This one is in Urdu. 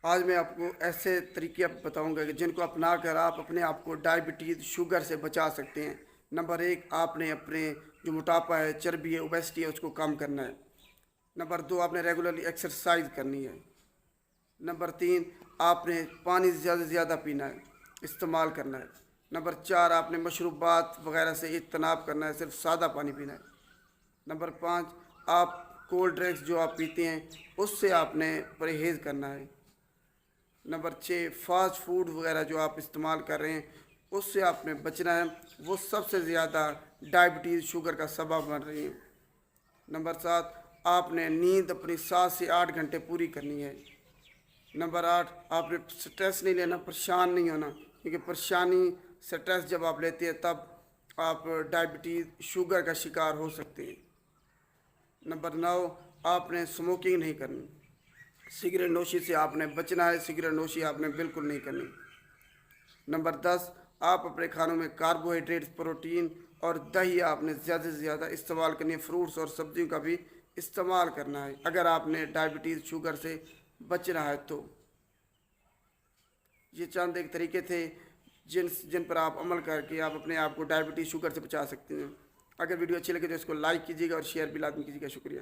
آج میں آپ کو ایسے طریقے بتاؤں گا کہ جن کو اپنا کر آپ اپنے آپ کو ڈائبٹیز شوگر سے بچا سکتے ہیں۔ نمبر ایک، آپ نے اپنے جو موٹاپا ہے، چربی ہے، اوبیسٹی ہے، اس کو کم کرنا ہے۔ نمبر دو، آپ نے ریگولرلی ایکسرسائز کرنی ہے۔ نمبر تین، آپ نے پانی زیادہ سے زیادہ پینا ہے، استعمال کرنا ہے۔ نمبر چار، آپ نے مشروبات وغیرہ سے اجتناب کرنا ہے، صرف سادہ پانی پینا ہے۔ نمبر پانچ، آپ کولڈ ڈرنکس جو آپ پیتے ہیں اس سے آپ نے پرہیز کرنا ہے۔ نمبر چھ، فاسٹ فوڈ وغیرہ جو آپ استعمال کر رہے ہیں اس سے آپ نے بچنا ہے، وہ سب سے زیادہ ڈائبٹیز شوگر کا سبب بن رہی ہیں۔ نمبر سات، آپ نے نیند اپنی 7 سے 8 گھنٹے پوری کرنی ہے۔ نمبر آٹھ، آپ نے سٹریس نہیں لینا، پریشان نہیں ہونا، کیونکہ پریشانی سٹریس جب آپ لیتے ہیں تب آپ ڈائبٹیز شوگر کا شکار ہو سکتے ہیں۔ نمبر نو، آپ نے اسموکنگ نہیں کرنی، سگریٹ نوشی سے آپ نے بچنا ہے، سگریٹ نوشی آپ نے بالکل نہیں کرنی۔ نمبر 10، آپ اپنے کھانوں میں کاربوہائیڈریٹس، پروٹین اور دہی آپ نے زیادہ سے زیادہ استعمال کرنی ہے، فروٹس اور سبزیوں کا بھی استعمال کرنا ہے اگر آپ نے ڈائبٹیز شوگر سے بچنا ہے تو۔ یہ چند ایک طریقے تھے جن پر آپ عمل کر کے آپ اپنے آپ کو ڈائبٹیز شوگر سے بچا سکتے ہیں۔ اگر ویڈیو اچھی لگے تو اس کو لائک کیجیے گا اور شیئر بھی لازمی کیجیے گا۔ شکریہ۔